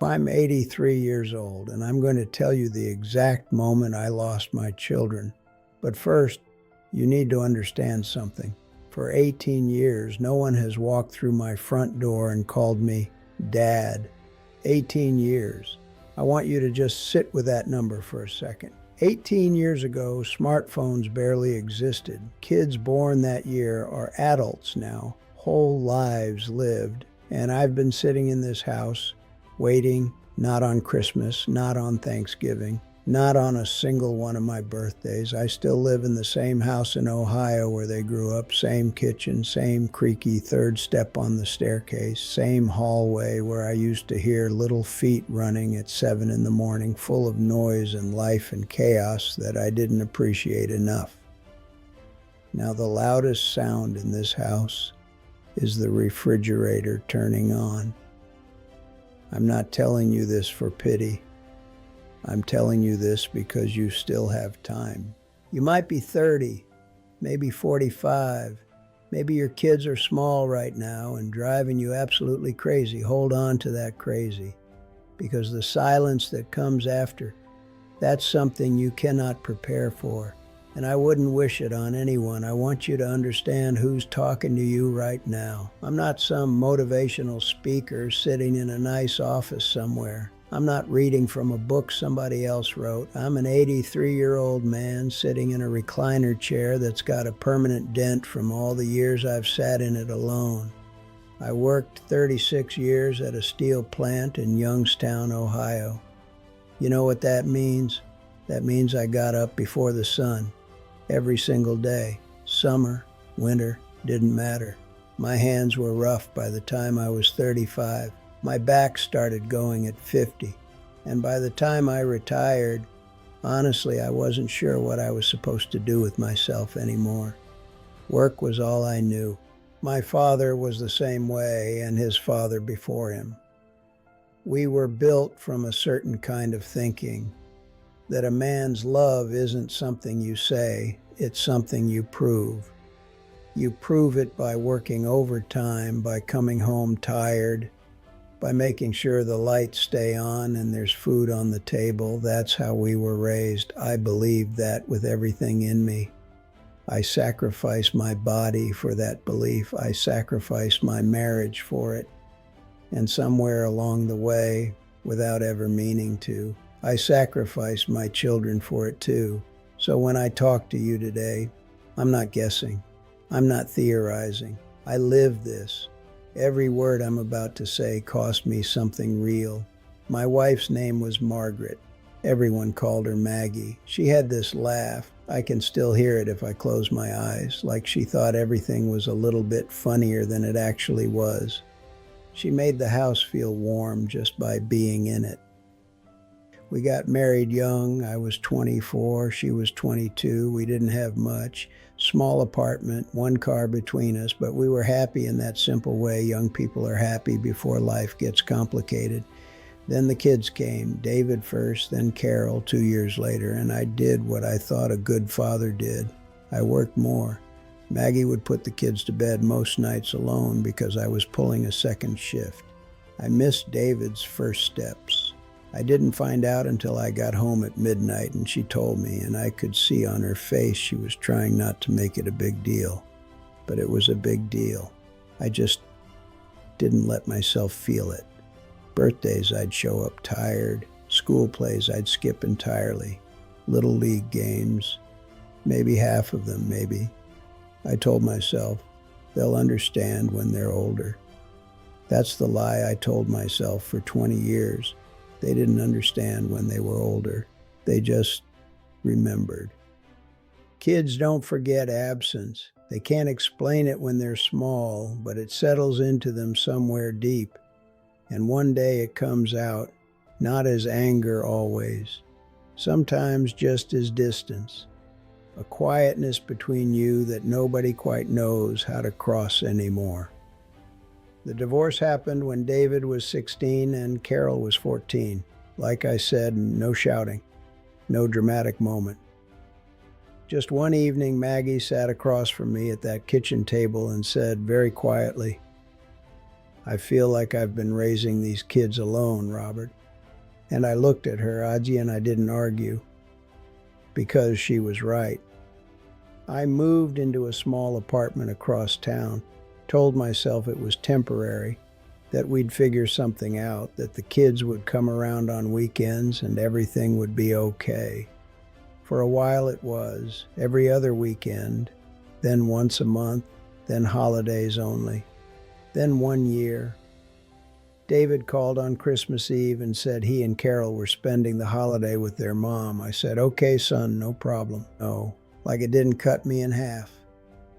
I'm 83 years old, and I'm going to tell you the exact moment I lost my children. But first, you need to understand something. For 18 years, no one has walked through my front door and called me Dad. 18 years. I want you to just sit with that number for a second. 18 years ago, smartphones barely existed. Kids born that year are adults now, whole lives lived. And I've been sitting in this house, waiting, not on Christmas, not on Thanksgiving, not on a single one of my birthdays. I still live in the same house in Ohio where they grew up, same kitchen, same creaky third step on the staircase, same hallway where I used to hear little feet running at 7 in the morning, full of noise and life and chaos that I didn't appreciate enough. Now the loudest sound in this house is the refrigerator turning on. I'm not telling you this for pity. I'm telling you this because you still have time. You might be 30, maybe 45. Maybe your kids are small right now and driving you absolutely crazy. Hold on to that crazy, because the silence that comes after, that's something you cannot prepare for. And I wouldn't wish it on anyone. I want you to understand who's talking to you right now. I'm not some motivational speaker sitting in a nice office somewhere. I'm not reading from a book somebody else wrote. I'm an 83-year-old man sitting in a recliner chair that's got a permanent dent from all the years I've sat in it alone. I worked 36 years at a steel plant in Youngstown, Ohio. You know what that means? That means I got up before the sun every single day. Summer, winter, didn't matter. My hands were rough by the time I was 35. My back started going at 50, and by the time I retired, honestly, I wasn't sure what I was supposed to do with myself anymore. Work was all I knew. My father was the same way, and his father before him. We were built from a certain kind of thinking, that a man's love isn't something you say, it's something you prove. You prove it by working overtime, by coming home tired, by making sure the lights stay on and there's food on the table. That's how we were raised. I believed that with everything in me. I sacrificed my body for that belief. I sacrificed my marriage for it. And somewhere along the way, without ever meaning to, I sacrificed my children for it too. So when I talk to you today, I'm not guessing. I'm not theorizing. I live this. Every word I'm about to say cost me something real. My wife's name was Margaret. Everyone called her Maggie. She had this laugh. I can still hear it if I close my eyes, like she thought everything was a little bit funnier than it actually was. She made the house feel warm just by being in it. We got married young. I was 24, she was 22. We didn't have much. Small apartment, one car between us, but we were happy in that simple way young people are happy before life gets complicated. Then the kids came, David first, then Carol 2 years later, and I did what I thought a good father did. I worked more. Maggie would put the kids to bed most nights alone because I was pulling a second shift. I missed David's first steps. I didn't find out until I got home at midnight and she told me, and I could see on her face she was trying not to make it a big deal. But it was a big deal. I just didn't let myself feel it. Birthdays, I'd show up tired. School plays, I'd skip entirely. Little league games, maybe half of them, maybe. I told myself, they'll understand when they're older. That's the lie I told myself for 20 years. They didn't understand when they were older. They just remembered. Kids don't forget absence. They can't explain it when they're small, but it settles into them somewhere deep. And one day it comes out, not as anger always, sometimes just as distance. A quietness between you that nobody quite knows how to cross anymore. The divorce happened when David was 16 and Carol was 14. Like I said, no shouting, no dramatic moment. Just one evening, Maggie sat across from me at that kitchen table and said very quietly, "I feel like I've been raising these kids alone, Robert." And I looked at her, Audrey, and I didn't argue because she was right. I moved into a small apartment across town, told myself it was temporary, that we'd figure something out, that the kids would come around on weekends and everything would be okay. For a while it was, every other weekend, then once a month, then holidays only, then 1 year. David called on Christmas Eve and said he and Carol were spending the holiday with their mom. I said, "Okay, son, no problem." No, like it didn't cut me in half.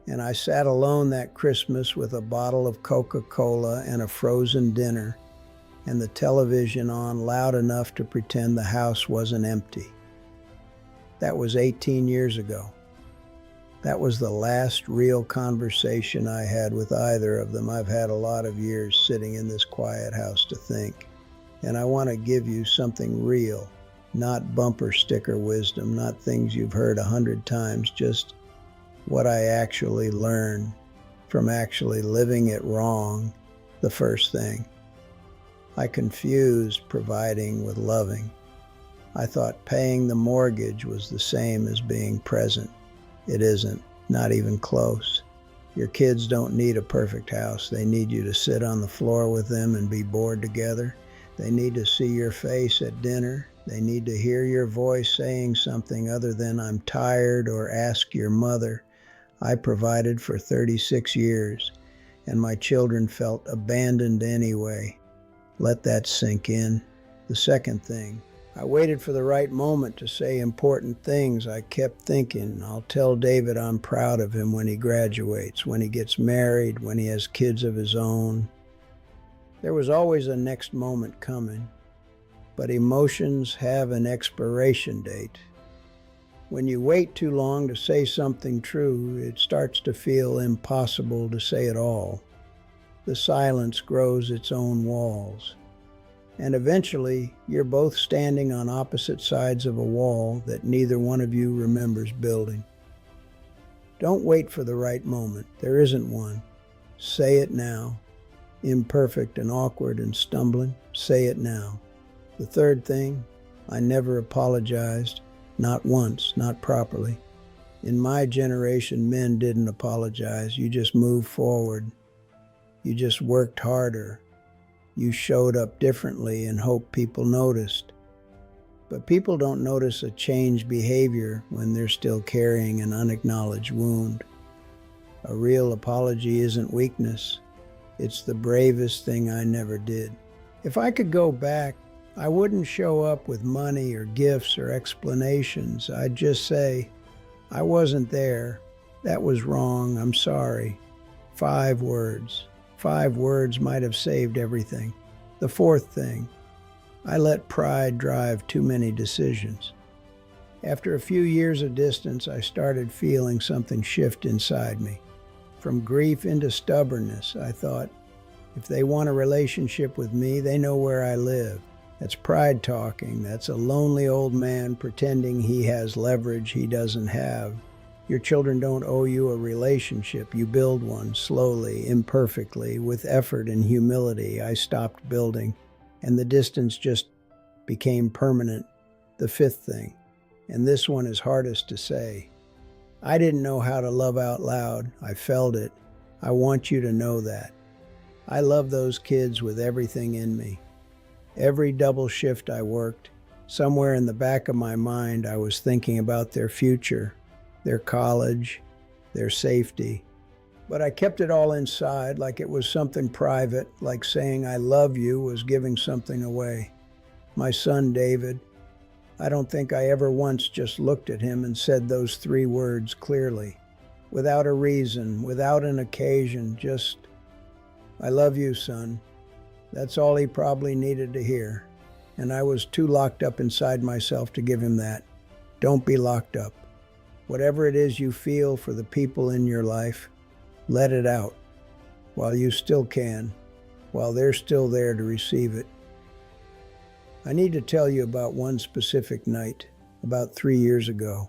And I sat alone that Christmas with a bottle of Coca-Cola and a frozen dinner, and the television on loud enough to pretend the house wasn't empty. That was 18 years ago. That was the last real conversation I had with either of them. I've had a lot of years sitting in this quiet house to think. And I want to give you something real, not bumper sticker wisdom, not things you've heard 100 times, just what I actually learned from actually living it wrong the first thing. I confused providing with loving. I thought paying the mortgage was the same as being present. It isn't, not even close. Your kids don't need a perfect house. They need you to sit on the floor with them and be bored together. They need to see your face at dinner. They need to hear your voice saying something other than "I'm tired" or "ask your mother." I provided for 36 years, and my children felt abandoned anyway. Let that sink in. The second thing, I waited for the right moment to say important things. I kept thinking, I'll tell David I'm proud of him when he graduates, when he gets married, when he has kids of his own. There was always a next moment coming, but emotions have an expiration date. When you wait too long to say something true, it starts to feel impossible to say it all. The silence grows its own walls. And eventually, you're both standing on opposite sides of a wall that neither one of you remembers building. Don't wait for the right moment. There isn't one. Say it now. Imperfect and awkward and stumbling, say it now. The third thing, I never apologized. Not once, not properly. In my generation, men didn't apologize. You just moved forward. You just worked harder. You showed up differently and hoped people noticed. But people don't notice a changed behavior when they're still carrying an unacknowledged wound. A real apology isn't weakness. It's the bravest thing I never did. If I could go back, I wouldn't show up with money or gifts or explanations. I'd just say, "I wasn't there. That was wrong. I'm sorry." 5 words. 5 words might have saved everything. The fourth thing, I let pride drive too many decisions. After a few years of distance, I started feeling something shift inside me. From grief into stubbornness, I thought, if they want a relationship with me, they know where I live. That's pride talking. That's a lonely old man pretending he has leverage he doesn't have. Your children don't owe you a relationship. You build one slowly, imperfectly, with effort and humility. I stopped building, and the distance just became permanent. The fifth thing, and this one is hardest to say. I didn't know how to love out loud. I felt it. I want you to know that. I love those kids with everything in me. Every double shift I worked, somewhere in the back of my mind, I was thinking about their future, their college, their safety. But I kept it all inside, like it was something private, like saying "I love you" was giving something away. My son, David, I don't think I ever once just looked at him and said those 3 words clearly, without a reason, without an occasion, just, "I love you, son." That's all he probably needed to hear. And I was too locked up inside myself to give him that. Don't be locked up. Whatever it is you feel for the people in your life, let it out while you still can, while they're still there to receive it. I need to tell you about one specific night, about 3 years ago.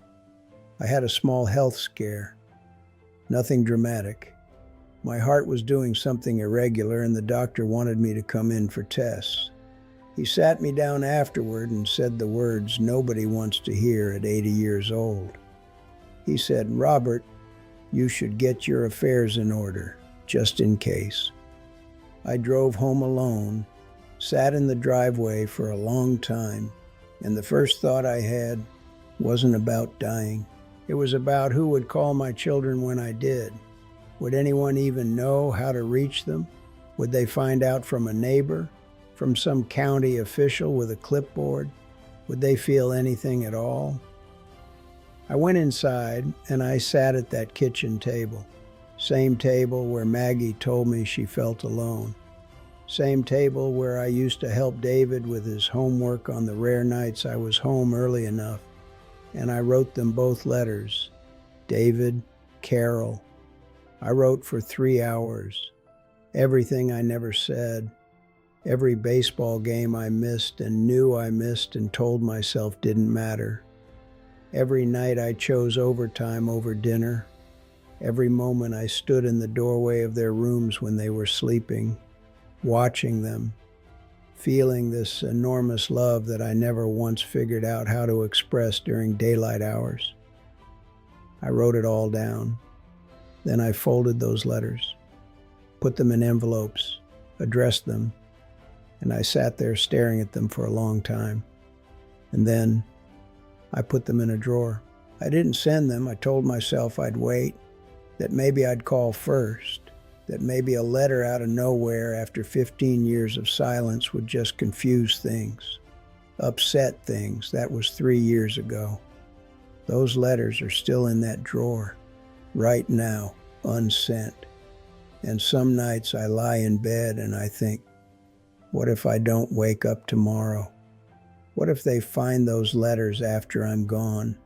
I had a small health scare. Nothing dramatic. My heart was doing something irregular, and the doctor wanted me to come in for tests. He sat me down afterward and said the words nobody wants to hear at 80 years old. He said, "Robert, you should get your affairs in order, just in case." I drove home alone, sat in the driveway for a long time, and the first thought I had wasn't about dying. It was about who would call my children when I did. Would anyone even know how to reach them? Would they find out from a neighbor, from some county official with a clipboard? Would they feel anything at all? I went inside and I sat at that kitchen table. Same table where Maggie told me she felt alone. Same table where I used to help David with his homework on the rare nights I was home early enough. And I wrote them both letters. David, Carol. I wrote for 3 hours. Everything I never said. Every baseball game I missed and knew I missed and told myself didn't matter. Every night I chose overtime over dinner. Every moment I stood in the doorway of their rooms when they were sleeping, watching them, feeling this enormous love that I never once figured out how to express during daylight hours. I wrote it all down. Then I folded those letters, put them in envelopes, addressed them, and I sat there staring at them for a long time. And then I put them in a drawer. I didn't send them. I told myself I'd wait, that maybe I'd call first, that maybe a letter out of nowhere after 15 years of silence would just confuse things, upset things. That was 3 years ago. Those letters are still in that drawer, right now, unsent. And some nights I lie in bed and I think, what if I don't wake up tomorrow? What if they find those letters after I'm gone?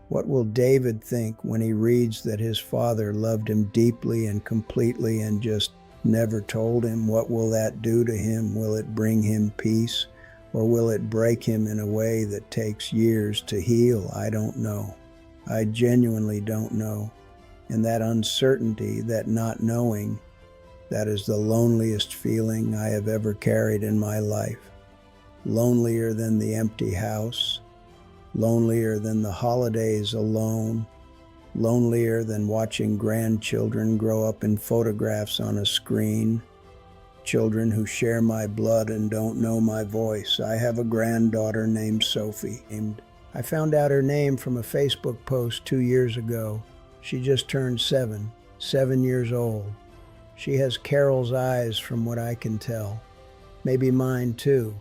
What will David think when he reads that his father loved him deeply and completely and just never told him? What will that do to him? Will it bring him peace? Or will it break him in a way that takes years to heal? I don't know. I genuinely don't know. And that uncertainty, that not knowing, that is the loneliest feeling I have ever carried in my life. Lonelier than the empty house, lonelier than the holidays alone, lonelier than watching grandchildren grow up in photographs on a screen, children who share my blood and don't know my voice. I have a granddaughter named Sophie. I found out her name from a Facebook post 2 years ago. She just turned 7 years old. She has Carol's eyes from what I can tell. Maybe mine too.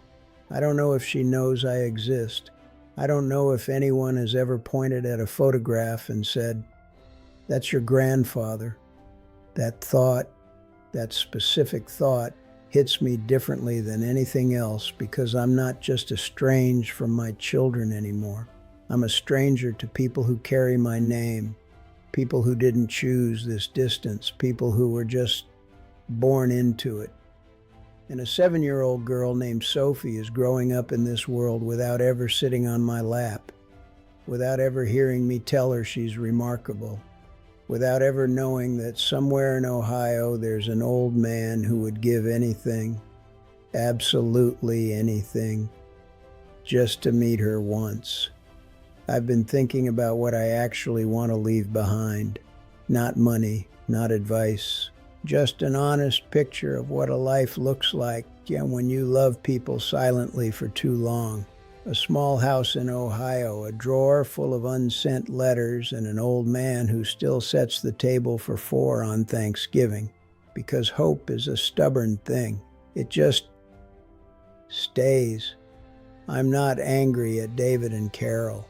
I don't know if she knows I exist. I don't know if anyone has ever pointed at a photograph and said, "That's your grandfather." That thought, that specific thought, hits me differently than anything else because I'm not just estranged from my children anymore. I'm a stranger to people who carry my name, people who didn't choose this distance, people who were just born into it. And a 7-year-old girl named Sophie is growing up in this world without ever sitting on my lap, without ever hearing me tell her she's remarkable, without ever knowing that somewhere in Ohio there's an old man who would give anything, absolutely anything, just to meet her once. I've been thinking about what I actually want to leave behind. Not money, not advice, just an honest picture of what a life looks like when you love people silently for too long. A small house in Ohio, a drawer full of unsent letters, and an old man who still sets the table for 4 on Thanksgiving. Because hope is a stubborn thing. It just stays. I'm not angry at David and Carol.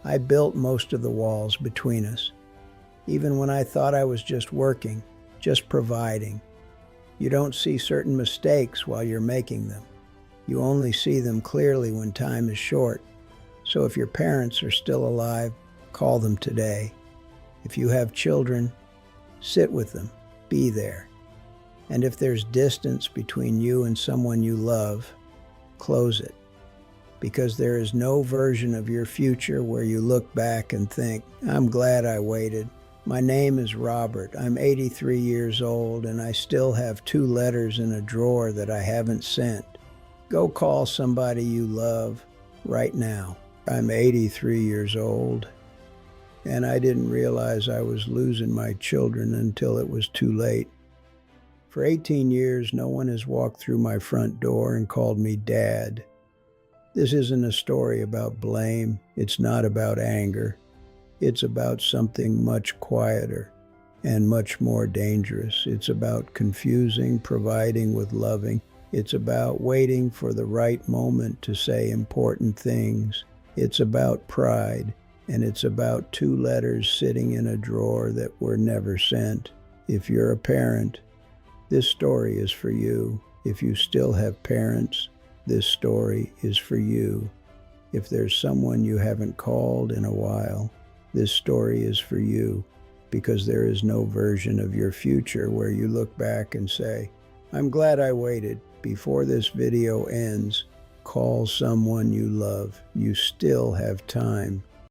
I built most of the walls between us. Even when I thought I was just working, just providing. You don't see certain mistakes while you're making them. You only see them clearly when time is short. So if your parents are still alive, call them today. If you have children, sit with them, be there. And if there's distance between you and someone you love, close it. Because there is no version of your future where you look back and think, I'm glad I waited. My name is Robert. I'm 83 years old and I still have 2 letters in a drawer that I haven't sent. Go call somebody you love right now. I'm 83 years old, and I didn't realize I was losing my children until it was too late. For 18 years, no one has walked through my front door and called me Dad. This isn't a story about blame. It's not about anger. It's about something much quieter and much more dangerous. It's about confusing, providing with loving. It's about waiting for the right moment to say important things. It's about pride, and it's about 2 letters sitting in a drawer that were never sent. If you're a parent, this story is for you. If you still have parents, this story is for you. If there's someone you haven't called in a while, this story is for you, because there is no version of your future where you look back and say, I'm glad I waited. Before this video ends, call someone you love. You still have time.